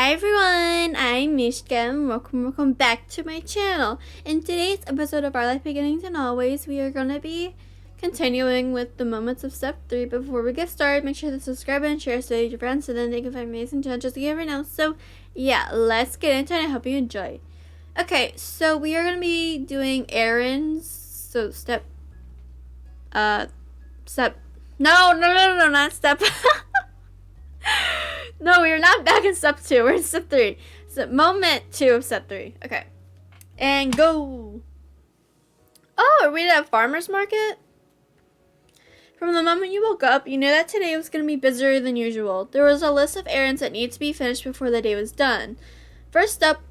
Hi everyone, I'm 𝐬𝐿 and welcome back to my channel. In today's episode of Our Life Beginnings and Always, we are going to be continuing with the moments of step 3. But before we get started, make sure to subscribe and share so your friends, so then they can find amazing challenges to get right now. So yeah, let's get into it and I hope you enjoy. Okay, so we are going to be doing errands. So no, not step. No, we're not back in step 2. We're in step 3. So moment 2 of step 3. Okay. And go. Oh, are we at a farmer's market? From the moment you woke up, you knew that today was going to be busier than usual. There was a list of errands that needed to be finished before the day was done. First up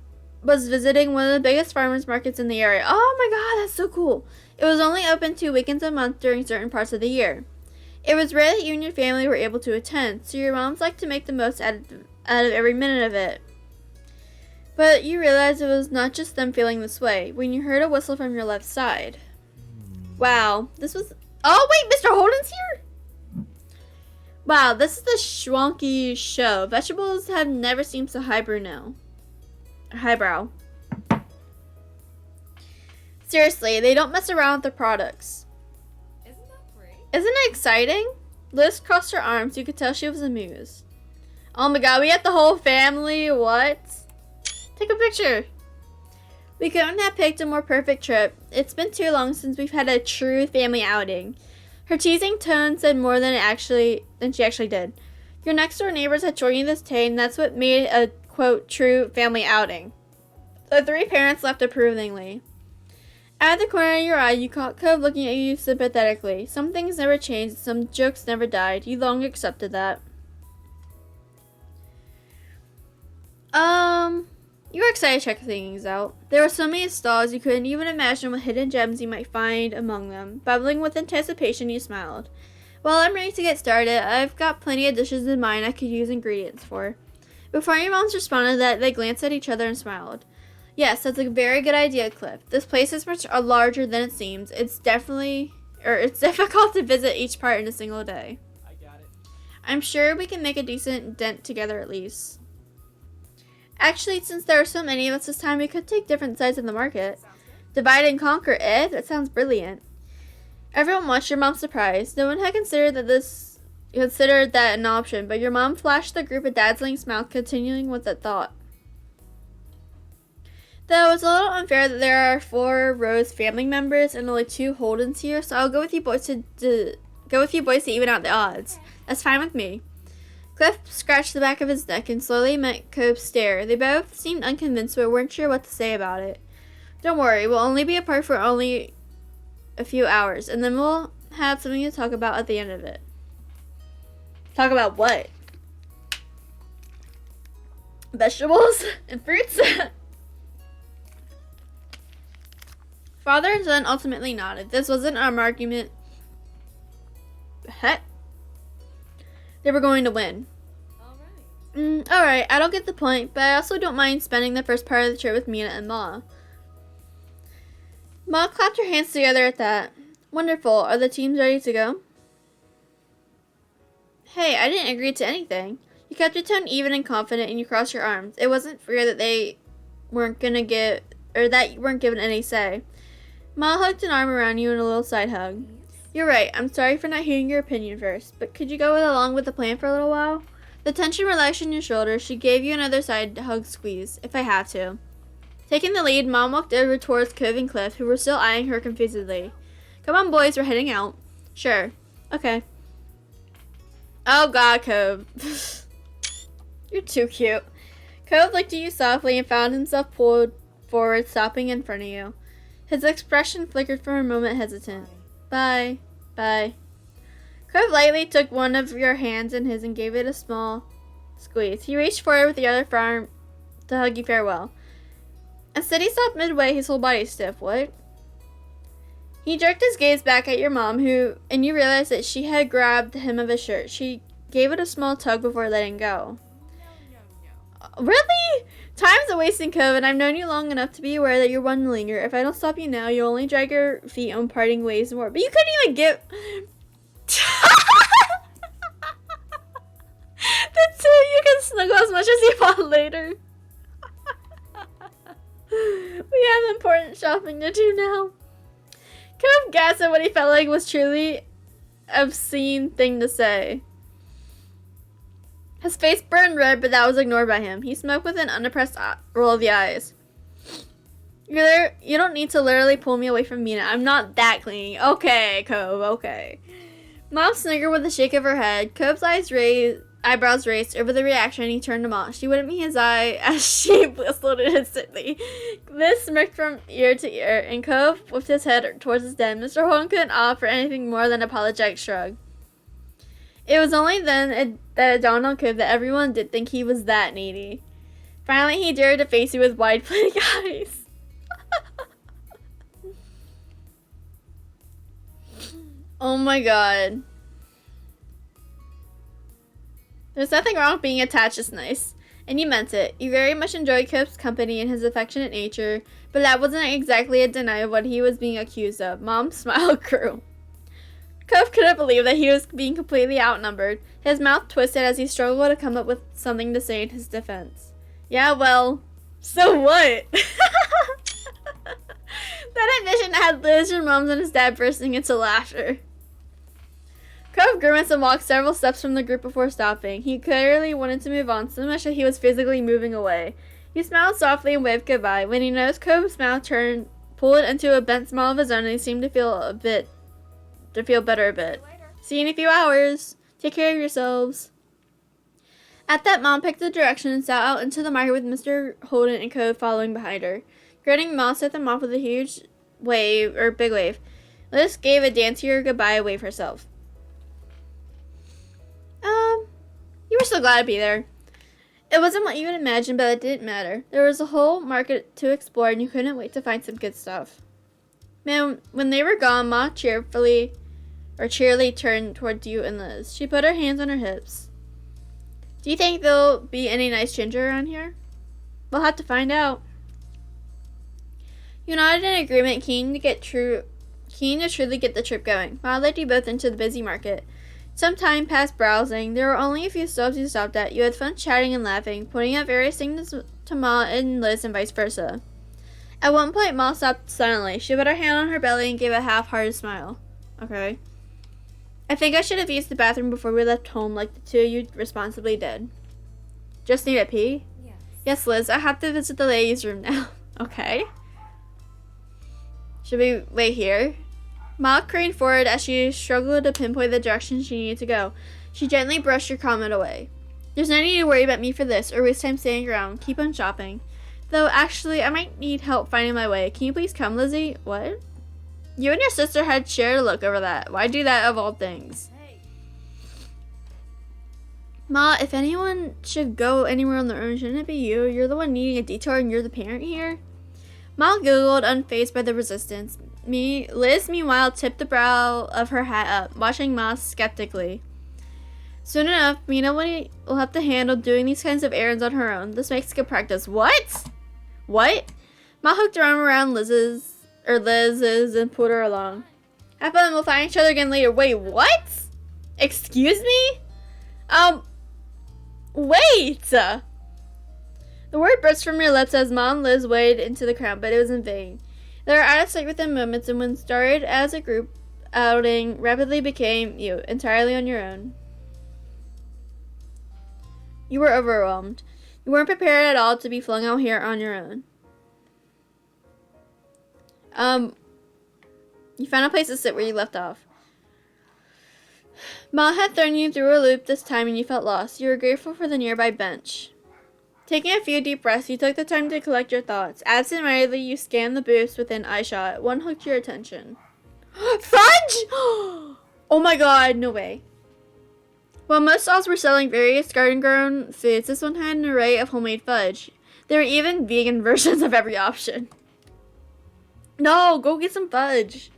was visiting one of the biggest farmers markets in the area. Oh my god, that's so cool. It was only open 2 weekends a month during certain parts of the year. It was rare that you and your family were able to attend, so your moms liked to make the most out of every minute of it. But you realized it was not just them feeling this way when you heard a whistle from your left side. Wow, this was... Oh wait, Mr. Holden's here? Wow, this is the schwonky show. Vegetables have never seemed so highbrow. Seriously, they don't mess around with their products. Isn't it exciting? Liz crossed her arms. You could tell she was amused. Oh my god, we got the whole family. What? Take a picture. We couldn't have picked a more perfect trip. It's been too long since we've had a true family outing. Her teasing tone said more than she actually did. Your next door neighbors had joined you this day, and that's what made a, quote, true family outing. The 3 parents laughed approvingly. Out of the corner of your eye, you caught Cove looking at you sympathetically. Some things never changed, some jokes never died. You long accepted that. You were excited to check things out. There were so many stalls you couldn't even imagine what hidden gems you might find among them. Bubbling with anticipation, you smiled. Well, I'm ready to get started. I've got plenty of dishes in mind I could use ingredients for. Before your moms responded to that, they glanced at each other and smiled. Yes, that's a very good idea, Cliff. This place is much larger than it seems. It's difficult to visit each part in a single day. I got it. I'm sure we can make a decent dent together at least. Actually, since there are so many of us this time, we could take different sides of the market. Divide and conquer, eh? That sounds brilliant. Everyone watched your mom surprised. No one had considered that an option, but your mom flashed the group a dazzling smile, continuing with that thought. Though it's a little unfair that there are 4 Rose family members and only 2 Holdens here, so I'll go with you boys to even out the odds. That's fine with me. Cliff scratched the back of his neck and slowly met Cove's stare. They both seemed unconvinced but weren't sure what to say about it. Don't worry, we'll only be apart for only a few hours, and then we'll have something to talk about at the end of it. Talk about what? Vegetables and fruits? Father and son ultimately nodded. This wasn't an argument. Heck. They were going to win. Alright, I don't get the point, but I also don't mind spending the first part of the trip with Mina and Ma. Ma clapped her hands together at that. Wonderful. Are the teams ready to go? Hey, I didn't agree to anything. You kept your tone even and confident, and you crossed your arms. It wasn't fair that they weren't that you weren't given any say. Ma hugged an arm around you in a little side hug. You're right. I'm sorry for not hearing your opinion first, but could you go along with the plan for a little while? The tension relaxed on your shoulders. She gave you another side hug squeeze, if I have to. Taking the lead, Mom walked over towards Cove and Cliff, who were still eyeing her confusedly. Come on, boys. We're heading out. Sure. Okay. Oh, God, Cove. You're too cute. Cove looked at you softly and found himself pulled forward, stopping in front of you. His expression flickered for a moment, hesitant. Bye. Bye. Cove lightly took one of your hands in his and gave it a small squeeze. He reached forward with the other arm to hug you farewell. Instead, he stopped midway, his whole body stiff. What? He jerked his gaze back at your mom, and you realized that she had grabbed him of his shirt. She gave it a small tug before letting go. Really? Time's a wasting, Cove, and I've known you long enough to be aware that you're one to linger. If I don't stop you now, you'll only drag your feet on parting ways more. But you couldn't even give... The two, you can snuggle as much as you spot later. We have important shopping to do now. Cove gasped at what he felt like was truly obscene thing to say. His face burned red, but that was ignored by him. He smoked with an unimpressed roll of the eyes. You don't need to literally pull me away from Mina. I'm not that clingy. Okay, Cove, okay. Mom sniggered with a shake of her head. Cove's eyebrows raised over the reaction, and he turned to Ma. She wouldn't meet his eye as she whistled instantly. Liz smirked from ear to ear, and Cove whipped his head towards his den. Mr. Holden couldn't offer anything more than an apologetic shrug. It was only then that it dawned on Cove that everyone did think he was that needy. Finally, he dared to face you with wide pleading eyes. Oh my god. There's nothing wrong with being attached, it's nice. And you meant it. You very much enjoyed Cope's company and his affectionate nature, but that wasn't exactly a denial of what he was being accused of. Mom's smile grew. Cope couldn't believe that he was being completely outnumbered. His mouth twisted as he struggled to come up with something to say in his defense. Yeah, well, so what? That admission had Liz, her mom, and his dad bursting into laughter. Cove grimaced and walked several steps from the group before stopping. He clearly wanted to move on so much that he was physically moving away. He smiled softly and waved goodbye. When he noticed Cove's mouth turn, pulled it into a bent smile of his own, and he seemed to feel better a bit. See you in a few hours. Take care of yourselves. At that, Mom picked a direction and set out into the market with Mr. Holden and Cove following behind her. Grinning, Ma set them off with a huge big wave. Liz gave a dancier goodbye wave herself. You were so glad to be there. It wasn't what you would imagine, but it didn't matter. There was a whole market to explore, and you couldn't wait to find some good stuff. Man, when they were gone, Ma cheerily turned towards you and Liz. She put her hands on her hips. Do you think there'll be any nice ginger around here? We'll have to find out. You nodded in agreement, keen to truly get the trip going. Ma led you both into the busy market. Some time passed browsing. There were only a few stops you stopped at. You had fun chatting and laughing, pointing out various things to Ma and Liz and vice versa. At one point, Ma stopped suddenly. She put her hand on her belly and gave a half-hearted smile. Okay. I think I should have used the bathroom before we left home like the two of you responsibly did. Just need a pee? Yes. Yes, Liz. I have to visit the ladies' room now. Okay. Should we wait here? Ma craned forward as she struggled to pinpoint the direction she needed to go. She gently brushed your comment away. There's no need to worry about me for this, or waste time standing around. Keep on shopping. Though, actually, I might need help finding my way. Can you please come, Lizzie? What? You and your sister had shared a look over that. Why do that of all things? Hey. Ma, if anyone should go anywhere on their own, shouldn't it be you? You're the one needing a detour and you're the parent here? Ma giggled, unfazed by the resistance. Liz, meanwhile, tipped the brow of her hat up, watching Ma skeptically. Soon enough, Mina will have to handle doing these kinds of errands on her own. This makes good practice. What? What? Ma hooked her arm around Liz's, and pulled her along. Have fun, we'll find each other again later. Wait, what? Excuse me? Wait! The word burst from your lips as Ma and Liz waded into the crowd, but it was in vain. They were out of sight within moments, and when started as a group outing, rapidly became you, entirely on your own. You were overwhelmed. You weren't prepared at all to be flung out here on your own. You found a place to sit where you left off. Ma had thrown you through a loop this time and you felt lost. You were grateful for the nearby bench. Taking a few deep breaths, you took the time to collect your thoughts. Absent-mindedly, you scanned the booths within eyeshot. One hooked your attention. Fudge! Oh my god, no way. While most stalls were selling various garden-grown foods, this one had an array of homemade fudge. There were even vegan versions of every option. No, go get some fudge.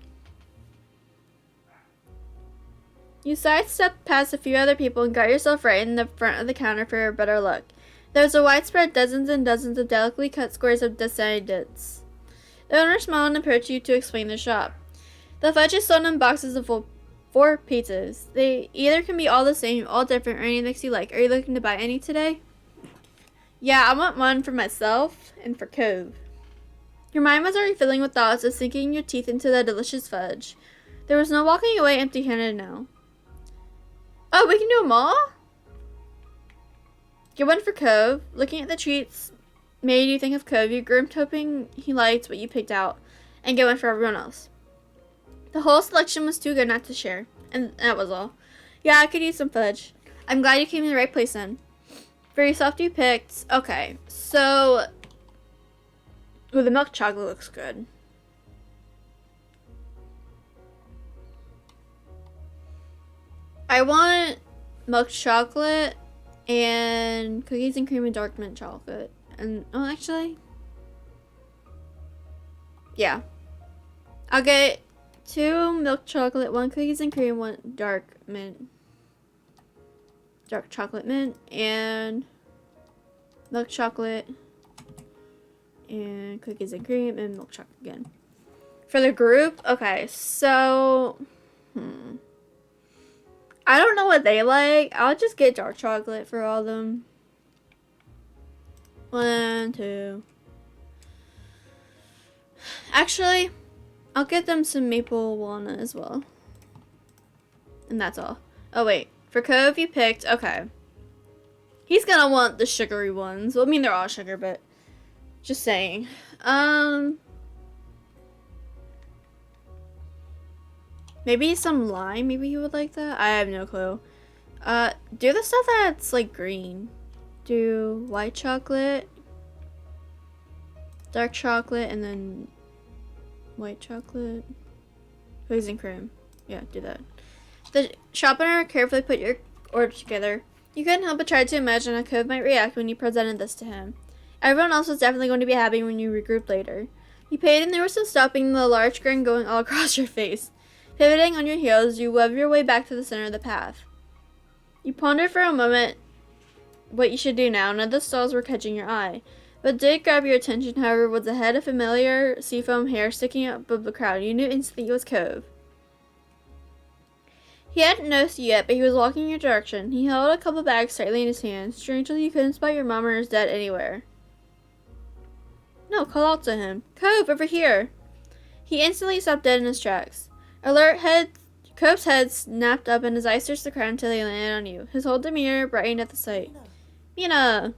You sidestepped past a few other people and got yourself right in the front of the counter for a better look. There was a widespread dozens and dozens of delicately cut squares of descendants. The owner smiled and approached you to explain the shop. The fudge is sold in boxes of 4 pizzas. They either can be all the same, all different, or any mix you like. Are you looking to buy any today? Yeah, I want one for myself and for Cove. Your mind was already filling with thoughts of sinking your teeth into the delicious fudge. There was no walking away empty-handed now. Oh, we can do them all? Get one for Cove. Looking at the treats made you think of Cove. You grinned, hoping he liked what you picked out, and get one for everyone else. The whole selection was too good not to share, and that was all. Yeah, I could use some fudge. I'm glad you came to the right place then. For yourself, you picked. Okay, so. Ooh, the milk chocolate looks good. I want milk chocolate and cookies and cream and dark mint chocolate. And, oh, actually. Yeah. I'll get 2 milk chocolate, 1 cookies and cream, 1 dark mint. Dark chocolate mint, and milk chocolate, and cookies and cream, and milk chocolate again. For the group, okay, so, I don't know what they like. I'll just get dark chocolate for all of them. 1, 2. Actually, I'll get them some maple walnut as well. And that's all. Oh, wait. For Cove, you picked. Okay. He's gonna want the sugary ones. Well, I mean, they're all sugar, but just saying. Maybe some lime. Maybe he would like that. I have no clue. Do the stuff that's like green. Do white chocolate, dark chocolate, and then white chocolate, cookies and cream. Yeah, do that. The shop owner carefully put your order together. You couldn't help but try to imagine how Cove might react when you presented this to him. Everyone else was definitely going to be happy when you regrouped later. You paid and there was no stopping the large grin going all across your face. Pivoting on your heels, you webbed your way back to the center of the path. You pondered for a moment what you should do now. None of the stalls were catching your eye. What did grab your attention, however, was a head of familiar seafoam hair sticking up above the crowd. You knew instantly it was Cove. He hadn't noticed you yet, but he was walking in your direction. He held a couple bags tightly in his hand. Strangely, you couldn't spot your mom or his dad anywhere. No, call out to him. Cove, over here! He instantly stopped dead in his tracks. Cove's head snapped up and his eyes searched the crowd until they landed on you. His whole demeanor brightened at the sight. Mina!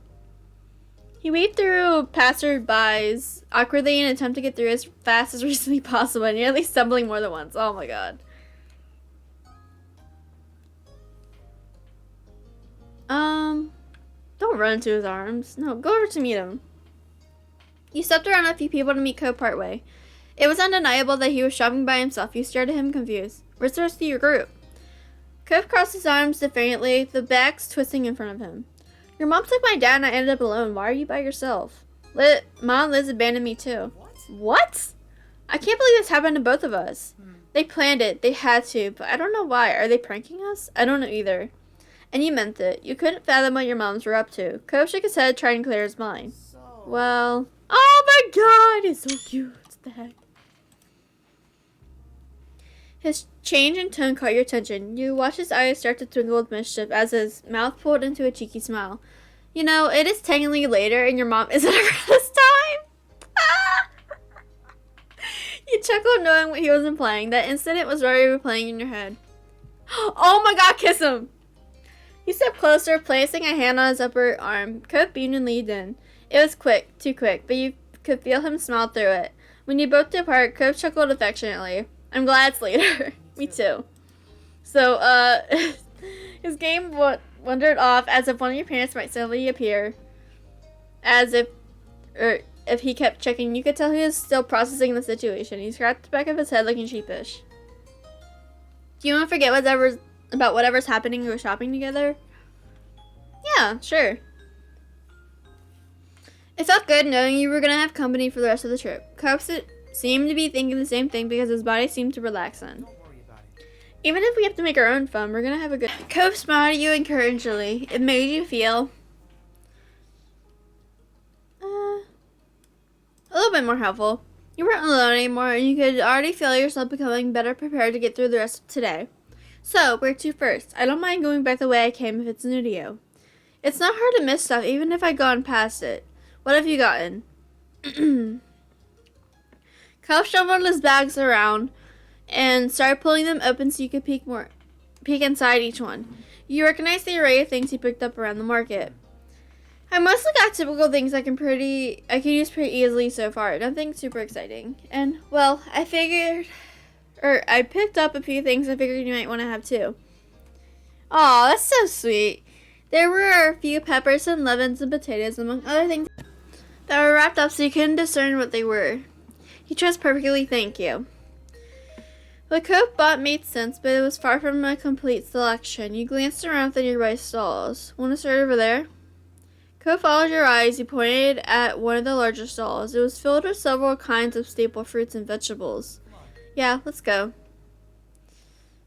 He weaved through passers-bys awkwardly in an attempt to get through as fast as reasonably possible, nearly stumbling more than once. Oh my god. Don't run into his arms. No, go over to meet him. You stepped around a few people to meet Cove partway. It was undeniable that he was shopping by himself. You stared at him confused. Where's the rest of your group? Cove crossed his arms defiantly, the bags twisting in front of him. Your mom took my dad and I ended up alone. Why are you by yourself? Mom, Liz abandoned me too. What? I can't believe this happened to both of us. They planned it. They had to, but I don't know why. Are they pranking us? I don't know either. And you meant it. You couldn't fathom what your moms were up to. Cove shook his head, trying to clear his mind. Well, oh my god, it's so cute. What the heck? His change in tone caught your attention. You watched his eyes start to twinkle with mischief as his mouth pulled into a cheeky smile. You know, it is technically later and your mom isn't around this time. You chuckled knowing what he was implying. That instant it was already replaying in your head. Oh my god, kiss him! You stepped closer, placing a hand on his upper arm. Cove beamed and leaned in. It was quick, too quick, but you could feel him smile through it. When you both depart, Cove chuckled affectionately. I'm glad it's later. Me too. So, his game wandered off as if one of your parents might suddenly appear. As if he kept checking. You could tell he was still processing the situation. He scratched the back of his head looking sheepish. Do you want to forget about whatever's happening or shopping together? Yeah, sure. It felt good knowing you were going to have company for the rest of the trip. Cove seemed to be thinking the same thing because his body seemed to relax then. Even if we have to make our own fun, we're going to have a good... Cove smiled at you encouragingly. It made you feel... a little bit more helpful. You weren't alone anymore and you could already feel yourself becoming better prepared to get through the rest of today. So, where to first? I don't mind going back the way I came if it's new to you. It's not hard to miss stuff, even if I'd gone past it. What have you gotten? Cub shuffled his bags around and started pulling them open so you could peek inside each one. You recognize the array of things he picked up around the market. I mostly got typical things I can use pretty easily so far. Nothing super exciting. And, well, I picked up a few things I figured you might want to have too. Aw, that's so sweet. There were a few peppers and lemons and potatoes, among other things that were wrapped up so you couldn't discern what they were. He chose perfectly, thank you. The coat bought made sense, but it was far from a complete selection. You glanced around the nearby stalls. Want to start over there? Coat followed your eyes. You pointed at one of the larger stalls. It was filled with several kinds of staple fruits and vegetables. Yeah, let's go.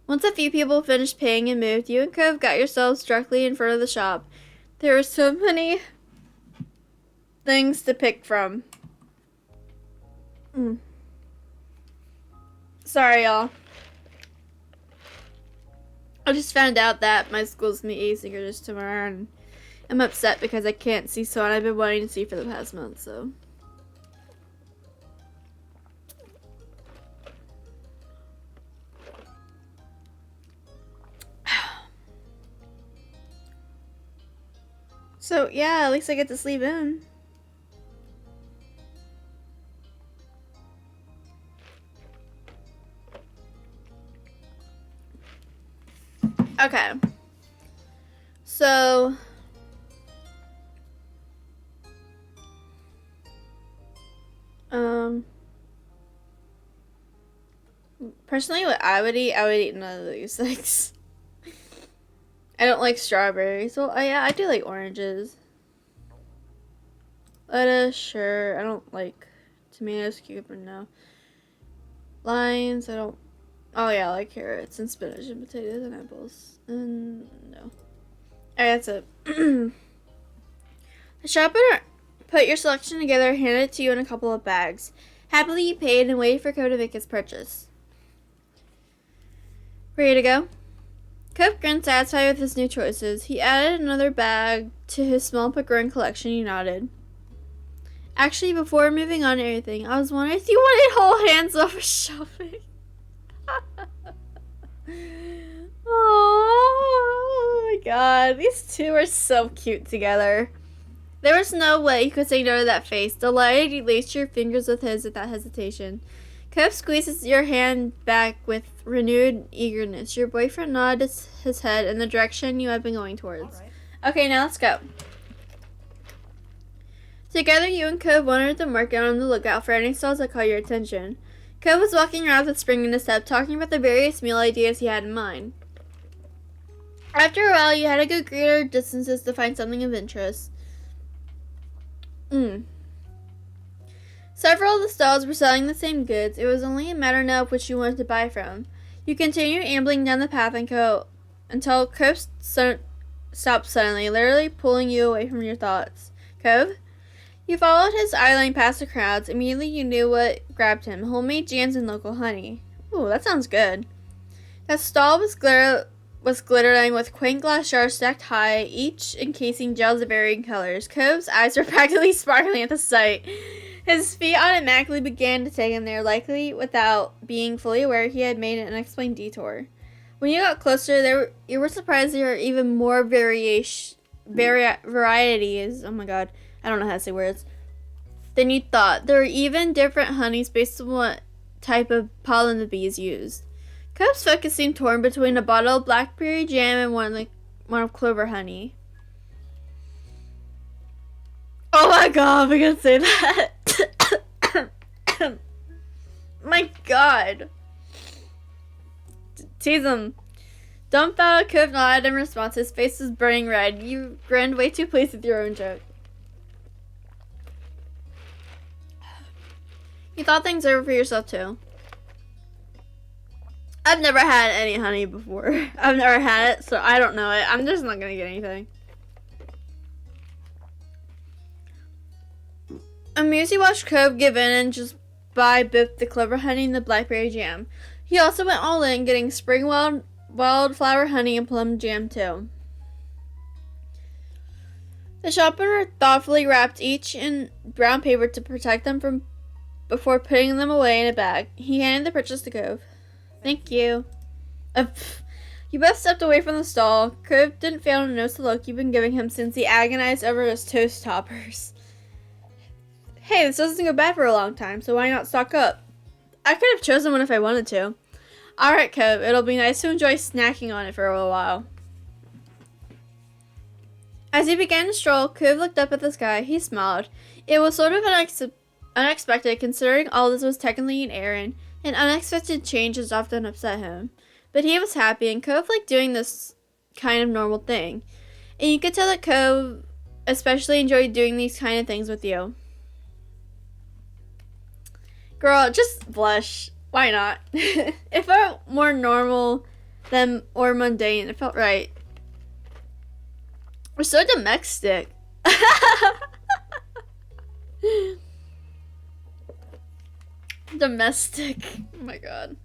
Once a few people finished paying and moved, you and Cove got yourselves directly in front of the shop. There were so many things to pick from. Sorry, y'all. I just found out that my school's meeting signatures tomorrow, and I'm upset because I can't see someone I've been wanting to see for the past month, so. So, yeah, at least I get to sleep in. Okay. So, personally what I would eat none of these things. I don't like strawberries. Well, yeah, I do like oranges. Lettuce, sure. I don't like tomatoes, cucumber, no. Limes, I don't. Oh yeah, I like carrots and spinach and potatoes and apples. And no. Alright, that's it. The shopper put your selection together and handed it to you in a couple of bags. Happily you paid and waited for Coe to make his purchase. Ready to go? Coe grinned, satisfied with his new choices. He added another bag to his small but growing collection. He nodded. Actually, before moving on to everything, I was wondering if you wanted whole hands over shopping. Oh my god, these two are so cute together. There was no way you could say no to that face. Delighted, you laced your fingers with his without hesitation. Cope squeezes your hand back with renewed eagerness. Your boyfriend nodded his head in the direction you had been going towards. Right. Okay, now let's go. Together, you and Cope wandered the market on the lookout for any stalls that caught your attention. Cope was walking around with a spring in his step, talking about the various meal ideas he had in mind. After a while, you had to go greater distances to find something of interest. Several of the stalls were selling the same goods. It was only a matter now of which you wanted to buy from. You continued ambling down the path until Cope stopped suddenly, literally pulling you away from your thoughts. Cove? You followed his eyeline past the crowds. Immediately you knew what grabbed him. Homemade jams and local honey. Ooh, that sounds good. That stall was glittering with quaint glass jars stacked high, each encasing gels of varying colors. Cove's eyes were practically sparkling at the sight. His feet automatically began to take him there, likely without being fully aware he had made an unexplained detour. When you got closer, you were surprised there were even more varieties. Oh my god, I don't know how to say words. Than you thought. There were even different honeys based on what type of pollen the bees used. Cope's focus seemed torn between a bottle of blackberry jam and one of clover honey. Oh my god, we gonna say that. My god. Tease him. Dumbfounded, Cope nodded in response. His face was burning red. You grinned, way too pleased with your own joke. You thought things over for yourself too. I've never had any honey before. I've never had it, so I don't know it. I'm just not gonna get anything. Amused, you watched Cope give in and just buy both the clover honey and the blackberry jam. He also went all in, getting spring wildflower honey and plum jam too. The shopper thoughtfully wrapped each in brown paper to protect them from before putting them away in a bag. He handed the purchase to Cove. Thank you. You both stepped away from the stall. Cove didn't fail to notice the look you've been giving him since he agonized over his toast toppers. Hey, this doesn't go bad for a long time, so why not stock up? I could have chosen one if I wanted to. Alright, Cove, it'll be nice to enjoy snacking on it for a while. As he began to stroll, Cove looked up at the sky. He smiled. It was sort of unexpected, considering all this was technically an errand, and unexpected changes often upset him. But he was happy, and Cove liked doing this kind of normal thing. And you could tell that Cove especially enjoyed doing these kind of things with you. Girl, just blush. Why not? It felt more normal than or mundane. It felt right. We're so domestic. Domestic. Oh my god.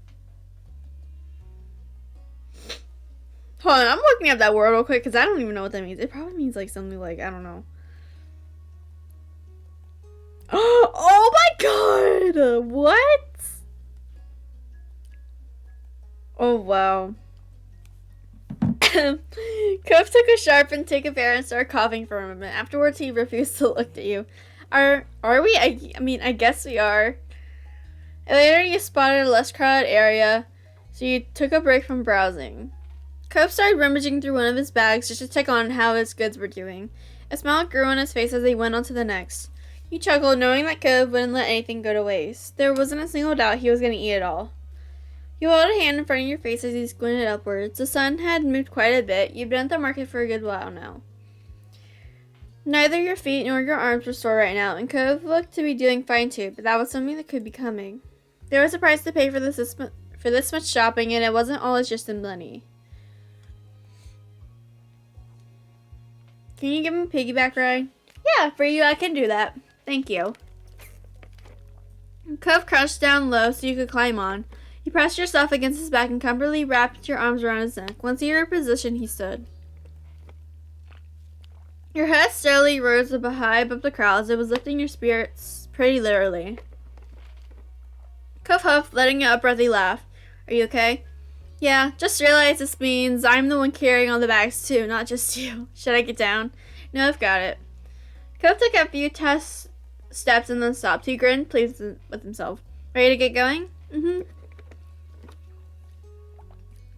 Hold on, I'm looking up that word real quick because I don't even know what that means. It probably means like something like, I don't know. Oh my god! What? Oh wow. Cove took a sharpened take of air and started coughing for a moment. Afterwards, he refused to look at you. Are we? I mean, I guess we are. Later, you spotted a less crowded area, so you took a break from browsing. Cove started rummaging through one of his bags just to check on how his goods were doing. A smile grew on his face as he went on to the next. He chuckled, knowing that Cove wouldn't let anything go to waste. There wasn't a single doubt he was going to eat it all. You held a hand in front of your face as he squinted upwards. The sun had moved quite a bit. You've been at the market for a good while now. Neither your feet nor your arms were sore right now, and Cove looked to be doing fine too, but that was something that could be coming. There was a price to pay for this much shopping, and it wasn't always just in money. Can you give him a piggyback ride? Yeah, for you I can do that. Thank you. Cove crouched down low so you could climb on. You pressed yourself against his back and comfortably wrapped your arms around his neck. Once you were in position, he stood. Your head steadily rose up high above the crowds. It was lifting your spirits pretty literally. Cove huffed, letting out a breathy laugh. Are you okay? Yeah, just realized this means I'm the one carrying all the bags too, not just you. Should I get down? No, I've got it. Cove took a few test steps and then stopped. He grinned, pleased with himself. Ready to get going? Mm-hmm.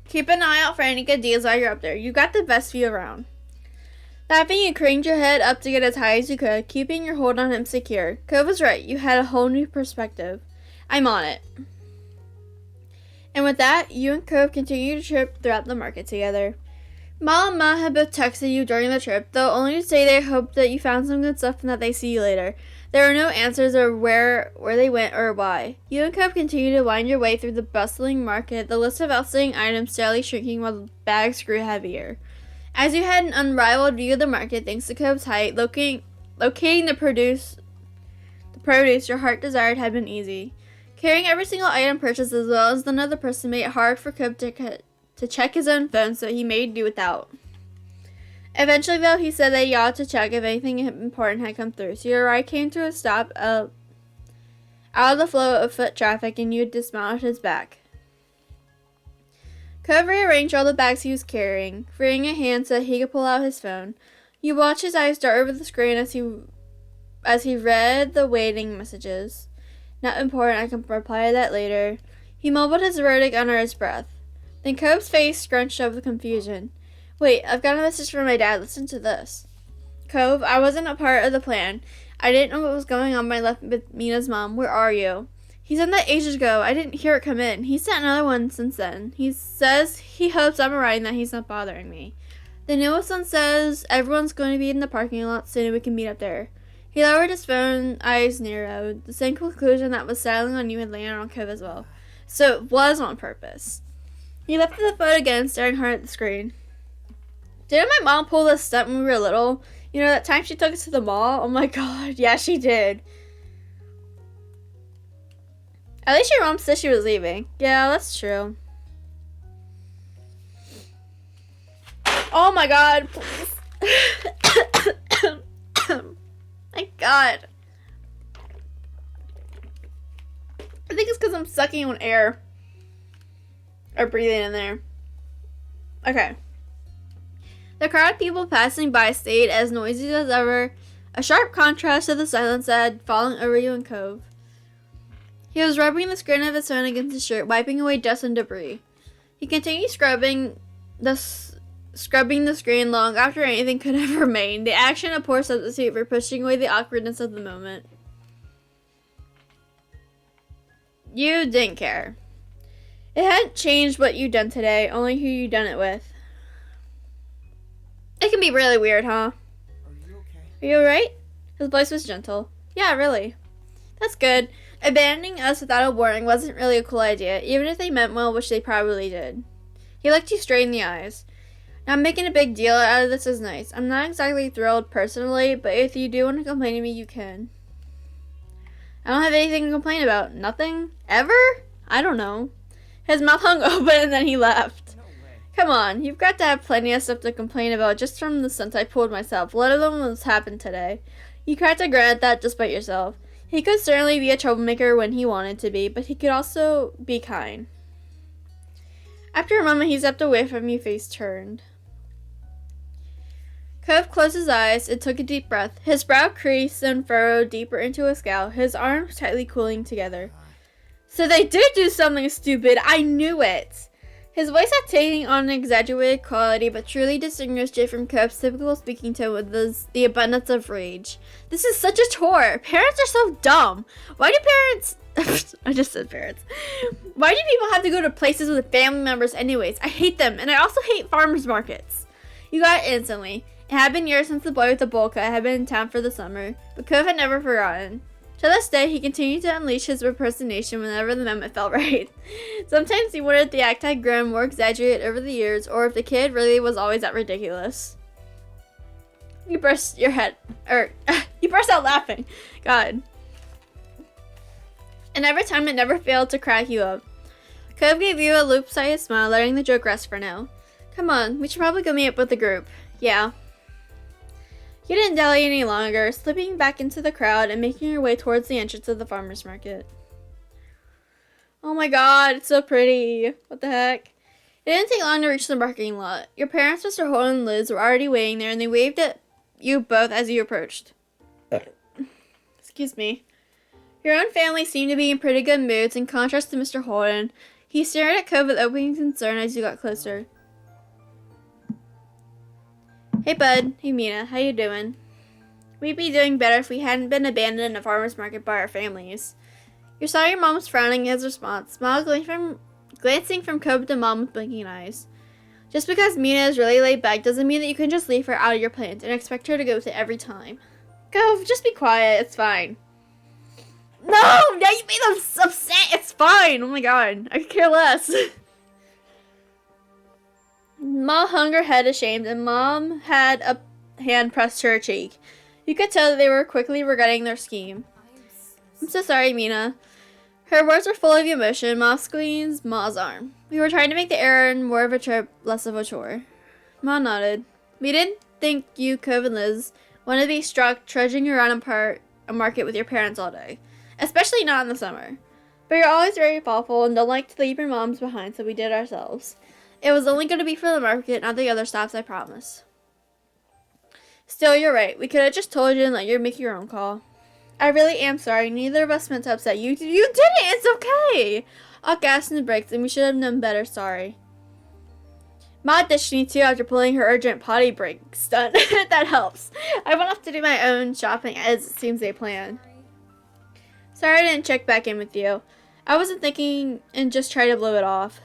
Keep an eye out for any good deals while you're up there. You got the best view around. Laughing, you craned your head up to get as high as you could, keeping your hold on him secure. Cove was right. You had a whole new perspective. I'm on it. And with that, you and Cove continued to trip throughout the market together. Ma and Ma had both texted you during the trip, though only to say they hoped that you found some good stuff and that they see you later. There were no answers or where they went or why. You and Cove continued to wind your way through the bustling market, the list of outstanding items steadily shrinking while the bags grew heavier. As you had an unrivaled view of the market thanks to Cove's height, locating the produce your heart desired had been easy. Carrying every single item purchased as well as another person made it hard for Cove to check his own phone, so he made do without. Eventually, though, he said that he ought to check if anything important had come through, so your ride came to a stop out of the flow of foot traffic, and you dismounted his back. Cove rearranged all the bags he was carrying, freeing a hand so that he could pull out his phone. You watched his eyes dart over the screen as he read the waiting messages. Not important, I can reply to that later. He mumbled his verdict under his breath. Then Cove's face scrunched up with confusion. Wait, I've got a message from my dad. Listen to this. Cove, I wasn't a part of the plan. I didn't know what was going on when I left with Mina's mom. Where are you? He sent that ages ago. I didn't hear it come in. He sent another one since then. He says he hopes I'm alright and that he's not bothering me. The newest one says everyone's going to be in the parking lot soon and we can meet up there. He lowered his phone, eyes narrowed. The same conclusion that was settling on you had landed on Cove as well. So it was on purpose. He lifted the phone again, staring hard at the screen. Didn't my mom pull this stunt when we were little? You know, that time she took us to the mall? Oh my god, yeah, she did. At least your mom said she was leaving. Yeah, that's true. Oh my god, please. My God. I think it's because I'm sucking on air. Or breathing in there. Okay. The crowd of people passing by stayed as noisy as ever, a sharp contrast to the silence that had fallen over you in Cove. He was rubbing the screen of his phone against his shirt, wiping away dust and debris. He continued scrubbing the screen long after anything could have remained, the action a poor substitute for pushing away the awkwardness of the moment. You didn't care. It hadn't changed what you'd done today, only who you'd done it with. It can be really weird, huh? Are you okay? Are you alright? His voice was gentle. Yeah, really. That's good. Abandoning us without a warning wasn't really a cool idea, even if they meant well, which they probably did. He looked you straight in the eyes. Not making a big deal out of this is nice. I'm not exactly thrilled personally, but if you do want to complain to me, you can. I don't have anything to complain about. Nothing? Ever? I don't know. His mouth hung open and then he left. No way. Come on, you've got to have plenty of stuff to complain about just from the stunts I pulled myself, let alone what's happened today. You cracked a grin at that just by yourself. He could certainly be a troublemaker when he wanted to be, but he could also be kind. After a moment, he stepped away from you, face turned. Cove closed his eyes and took a deep breath. His brow creased and furrowed deeper into a scowl, his arms tightly cooling together. So they did do something stupid. I knew it. His voice had taken on an exaggerated quality, but truly distinguished it from Cove's typical speaking tone with the abundance of rage. This is such a chore. Parents are so dumb. Why do parents... I just said parents. Why do people have to go to places with family members anyways? I hate them, and I also hate farmers markets. You got it instantly. It had been years since the boy with the bowl cut had been in town for the summer, but Cove had never forgotten. To this day, he continued to unleash his impersonation whenever the moment felt right. Sometimes he wondered if the act had grown more exaggerated over the years, or if the kid really was always that ridiculous. You burst out laughing. God. And every time it never failed to crack you up. Cove gave you a loop-sided smile, letting the joke rest for now. Come on, we should probably go meet up with the group. Yeah. You didn't dally any longer, slipping back into the crowd and making your way towards the entrance of the farmer's market. Oh my God, it's so pretty. What the heck? It didn't take long to reach the parking lot. Your parents, Mr. Holden and Liz, were already waiting there, and they waved at you both as you approached. Excuse me. Your own family seemed to be in pretty good moods, in contrast to Mr. Holden. He stared at Cove with open concern as you got closer. Hey, bud. Hey, Mina. How you doing? We'd be doing better if we hadn't been abandoned in a farmer's market by our families. You saw your mom was frowning as response, smile glancing from Cove to Mom with blinking eyes. Just because Mina is really laid back doesn't mean that you can just leave her out of your plans and expect her to go with it every time. Cove, just be quiet. It's fine. No! Now you made them upset! It's fine! Oh my God. I could care less. Ma hung her head ashamed, and Mom had a hand pressed to her cheek. You could tell that they were quickly regretting their scheme. I'm so sorry, Mina. Her words were full of emotion. Ma squeezed Ma's arm. We were trying to make the errand more of a trip, less of a chore. Ma nodded. We didn't think you, Cove, and Liz wanted to be struck trudging around a market with your parents all day. Especially not in the summer. But you're always very thoughtful and don't like to leave your moms behind, so we did ourselves. It was only going to be for the market, not the other stops, I promise. Still, you're right. We could have just told you and let you make your own call. I really am sorry. Neither of us meant to upset you. You did it! It's okay! I'll gas in the brakes, and we should have known better. Sorry. Ma ditched me too after pulling her urgent potty break stunt. That helps. I went off to do my own shopping, as it seems they planned. Sorry I didn't check back in with you. I wasn't thinking and just tried to blow it off.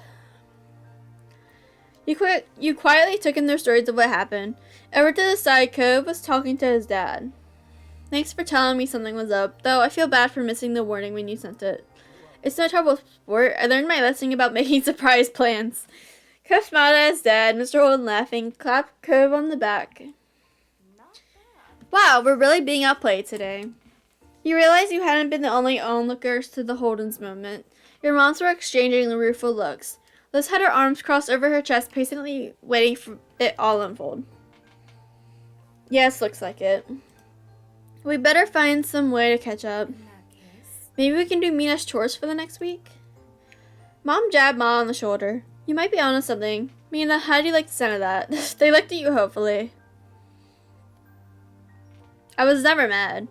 You quietly took in their stories of what happened. Over to the side, Cove was talking to his dad. Thanks for telling me something was up, though I feel bad for missing the warning when you sent it. It's no trouble, sport. I learned my lesson about making surprise plans. Cove smiled at his dad, Mr. Holden laughing, clapped Cove on the back. Wow, we're really being outplayed today. You realized you hadn't been the only onlookers to the Holden's moment. Your moms were exchanging rueful looks. Liz had her arms crossed over her chest, patiently waiting for it all to unfold. Yes, looks like it. We better find some way to catch up. Maybe we can do Mina's chores for the next week? Mom jabbed Ma on the shoulder. You might be onto something. Mina, how do you like the sound of that? They looked at you hopefully. I was never mad.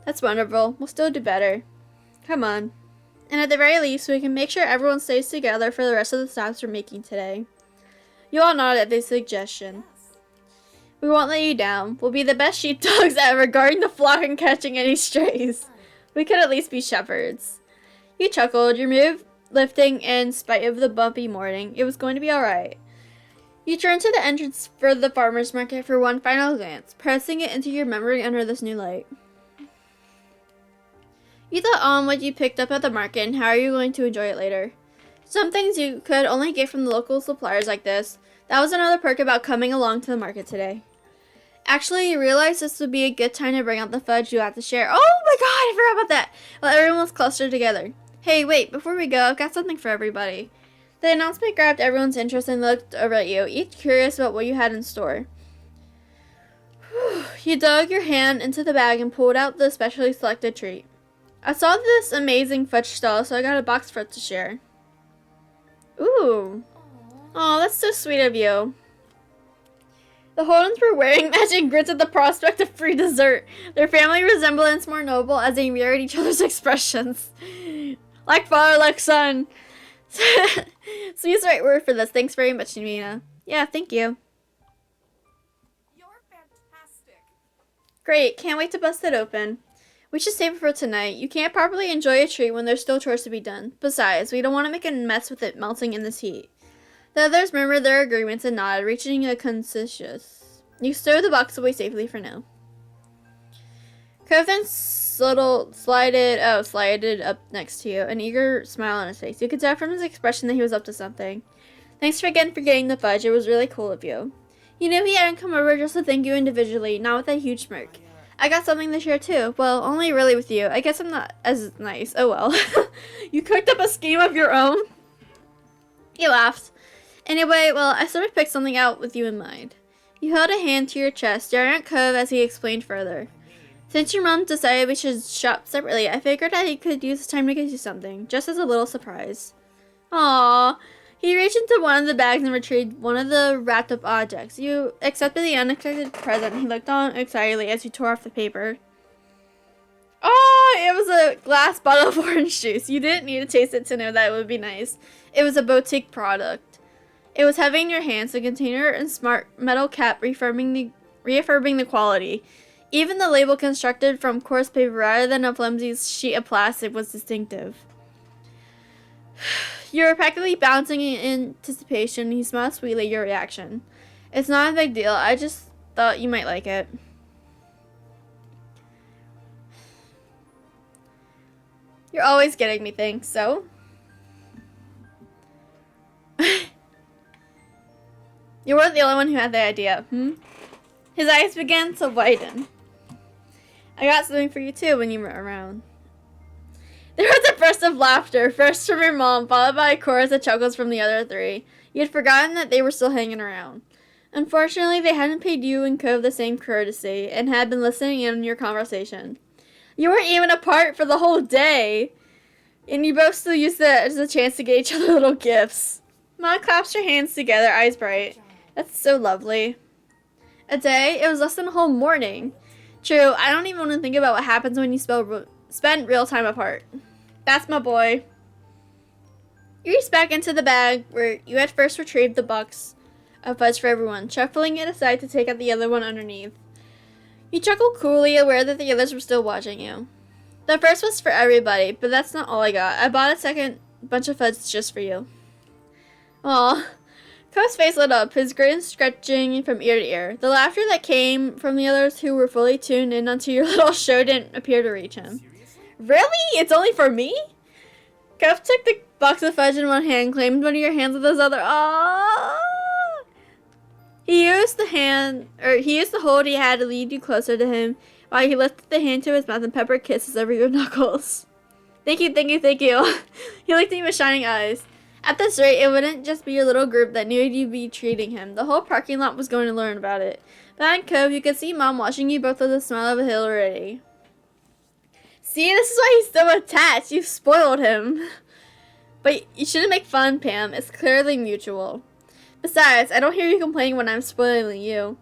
That's wonderful. We'll still do better. Come on. And at the very least, we can make sure everyone stays together for the rest of the stops we're making today. You all nodded at this suggestion. We won't let you down. We'll be the best sheepdogs ever, guarding the flock and catching any strays. We could at least be shepherds. You chuckled, your move lifting in spite of the bumpy morning. It was going to be alright. You turned to the entrance for the farmer's market for one final glance, pressing it into your memory under this new light. You thought on what you picked up at the market and how are you going to enjoy it later. Some things you could only get from the local suppliers like this. That was another perk about coming along to the market today. Actually, you realized this would be a good time to bring out the fudge you have to share. Oh my god, I forgot about that! Well, everyone was clustered together. Hey, wait, before we go, I've got something for everybody. The announcement grabbed everyone's interest and looked over at you, each curious about what you had in store. You dug your hand into the bag and pulled out the specially selected treat. I saw this amazing fudge stall, so I got a box for it to share. Ooh. Oh, that's so sweet of you. The Holdens were wearing matching grits at the prospect of free dessert, their family resemblance more noble as they mirrored each other's expressions. Like father, like son. Sweet's the right word for this. Thanks very much, Nina. Yeah, thank you. You're fantastic. Great, can't wait to bust it open. We should save it for tonight. You can't properly enjoy a treat when there's still chores to be done. Besides, we don't want to make a mess with it melting in this heat. The others murmured their agreements and nodded, reaching a consensus. You stow the box away safely for now. Cove slided up next to you, an eager smile on his face. You could tell from his expression that he was up to something. Thanks for getting the fudge. It was really cool of you. You knew he hadn't come over just to thank you individually, not with that huge smirk. I got something to share too. Well, only really with you. I guess I'm not as nice. Oh well. You cooked up a scheme of your own? He laughed. Anyway, well, I sort of picked something out with you in mind. You held a hand to your chest, staring at Cove as he explained further. Since your mom decided we should shop separately, I figured I could use this time to get you something, just as a little surprise. Aww. He reached into one of the bags and retrieved one of the wrapped-up objects. You accepted the unexpected present. He looked on excitedly as you tore off the paper. Oh, it was a glass bottle of orange juice. You didn't need to taste it to know that it would be nice. It was a boutique product. It was heavy in your hands, the container and smart metal cap reaffirming the quality. Even the label constructed from coarse paper rather than a flimsy sheet of plastic was distinctive. You were practically bouncing in anticipation. He smiled sweetly at your reaction. It's not a big deal. I just thought you might like it. You're always getting me things, so? You weren't the only one who had the idea, His eyes began to widen. I got something for you too when you were around. There was a burst of laughter, first from your mom, followed by a chorus of chuckles from the other three. You had forgotten that they were still hanging around. Unfortunately, they hadn't paid you and Cove the same courtesy, and had been listening in on your conversation. You weren't even apart for the whole day, and you both still used it as a chance to get each other little gifts. Ma clasped your hands together, eyes bright. That's so lovely. A day? It was less than a whole morning. True, I don't even want to think about what happens when you spend real time apart. That's my boy. You reached back into the bag where you had first retrieved the box of fudge for everyone, shuffling it aside to take out the other one underneath. You chuckled coolly, aware that the others were still watching you. The first was for everybody, but that's not all I got. I bought a second bunch of fudge just for you. Aw. Cove's face lit up, his grin stretching from ear to ear. The laughter that came from the others who were fully tuned in onto your little show didn't appear to reach him. Really? It's only for me? Cove took the box of fudge in one hand, claimed one of your hands with his other. Aww. He used the hold he had to lead you closer to him, while he lifted the hand to his mouth and peppered kisses over your knuckles. Thank you, thank you, thank you. He looked at you with shining eyes. At this rate, it wouldn't just be your little group that knew you'd be treating him. The whole parking lot was going to learn about it. Behind Cove, you could see Mom watching you both with a smile of a hill already. See, this is why he's so attached. You've spoiled him. But you shouldn't make fun, Pam. It's clearly mutual. Besides, I don't hear you complaining when I'm spoiling you.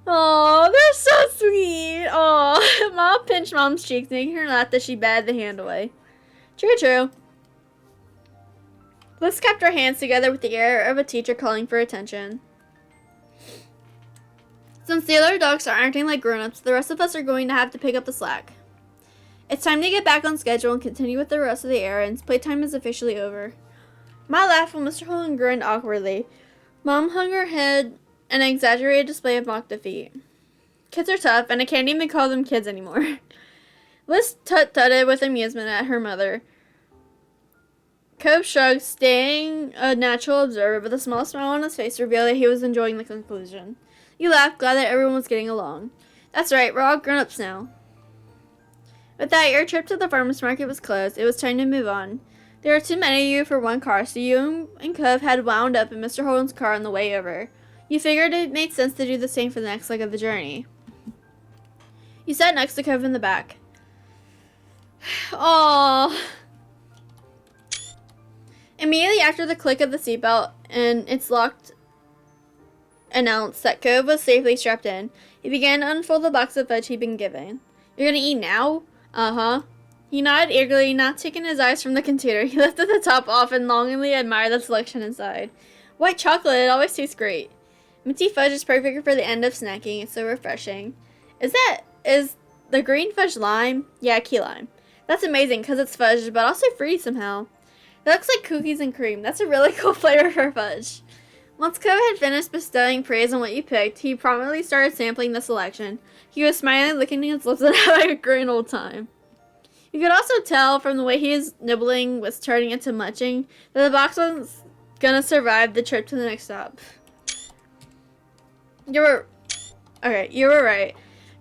Oh, they're so sweet. Oh, Mom pinched Mom's cheeks, making her laugh as she batted the hand away. True, true. Liz kept her hands together with the air of a teacher calling for attention. Since the other adults are acting like grown-ups, the rest of us are going to have to pick up the slack. It's time to get back on schedule and continue with the rest of the errands. Playtime is officially over. Ma laughed while Mr. Holland grinned awkwardly. Mom hung her head, an exaggerated display of mock defeat. Kids are tough, and I can't even call them kids anymore. Liz tut-tutted with amusement at her mother. Cove shrugged, staying a natural observer, but a small smile on his face revealed that he was enjoying the conclusion. He laughed, glad that everyone was getting along. That's right, we're all grown-ups now. With that, your trip to the farmer's market was closed. It was time to move on. There were too many of you for one car, so you and Cove had wound up in Mr. Holden's car on the way over. You figured it made sense to do the same for the next leg of the journey. You sat next to Cove in the back. Aww. Immediately after the click of the seatbelt and its locked announced that Cove was safely strapped in, he began to unfold the box of fudge he'd been given. You're gonna eat now? Uh-huh. He nodded eagerly, not taking his eyes from the container. He lifted the top off and longingly admired the selection inside. White chocolate, it always tastes great. Minty fudge is perfect for the end of snacking. It's so refreshing. Is the green fudge lime? Yeah, key lime. That's amazing because it's fudge, but also fruity somehow. It looks like cookies and cream. That's a really cool flavor for fudge. Once Cove had finished bestowing praise on what you picked, he promptly started sampling the selection. He was smiling, licking his lips, and having a great old time. You could also tell from the way his nibbling was turning into munching that the box was gonna survive the trip to the next stop. You were right.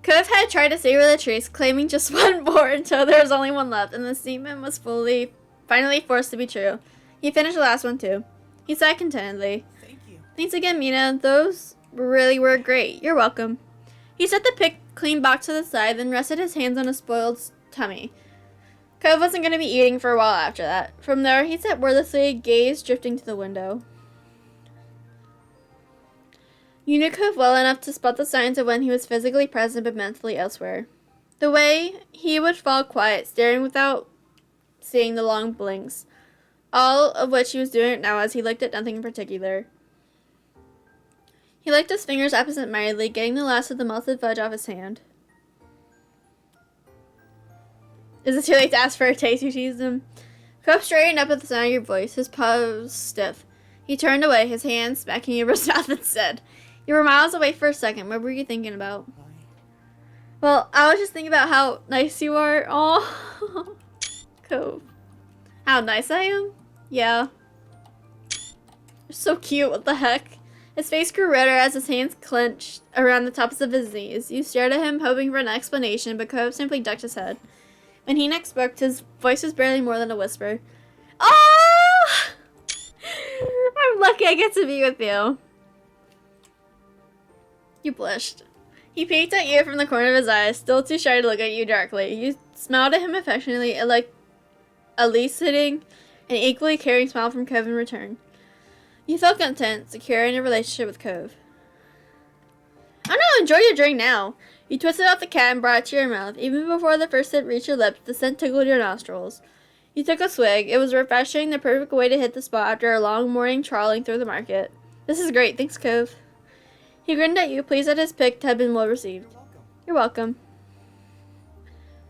Cove had tried to savor the treats, claiming just one more until there was only one left, and the statement was finally forced to be true. He finished the last one too. He sighed contentedly. Thank you. Thanks again, Mina. Those really were great. You're welcome. He set the pick clean box to the side, then rested his hands on his spoiled tummy. Cove wasn't going to be eating for a while after that. From there, he sat wordlessly, gaze drifting to the window. You knew Cove well enough to spot the signs of when he was physically present but mentally elsewhere. The way he would fall quiet, staring without seeing the long blinks, all of which he was doing it now as he looked at nothing in particular. He licked his fingers absent-mindedly, getting the last of the melted fudge off his hand. Is it too late to ask for a taste? You teased him. Cove straightened up at the sound of your voice, his paws stiff. He turned away, his hand smacking over his mouth and said, You were miles away for a second. What were you thinking about? Well, I was just thinking about how nice you are. Oh, Cove. How nice I am? Yeah. You're so cute. What the heck? His face grew redder as his hands clenched around the tops of his knees. You stared at him, hoping for an explanation, but Cove simply ducked his head. When he next spoke, his voice was barely more than a whisper. Oh! I'm lucky I get to be with you. You blushed. He peeked at you from the corner of his eyes, still too shy to look at you darkly. You smiled at him affectionately, like eliciting an equally caring smile from Cove in return. You felt content, secure in your relationship with Cove. Oh no, enjoy your drink now. You twisted off the cap and brought it to your mouth. Even before the first sip reached your lips, the scent tickled your nostrils. You took a swig. It was refreshing, the perfect way to hit the spot after a long morning trawling through the market. This is great, thanks, Cove. He grinned at you, pleased that his pick had been well received. You're welcome.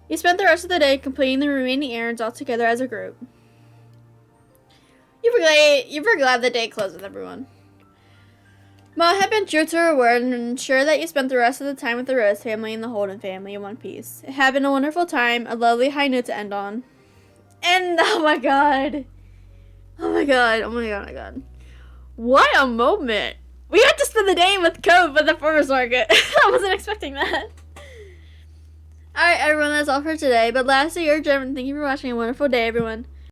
You spent the rest of the day completing the remaining errands all together as a group. You were glad the day closed with everyone. Ma had been true to her word and ensured that you spent the rest of the time with the Rose family and the Holden family in one piece. It had been a wonderful time, a lovely high note to end on. And, oh my god. Oh my god, oh my god, oh my god. What a moment. We had to spend the day with Cove at the farmer's market. I wasn't expecting that. Alright, everyone, that's all for today. But lastly, you're German. Thank you for watching. A wonderful day, everyone.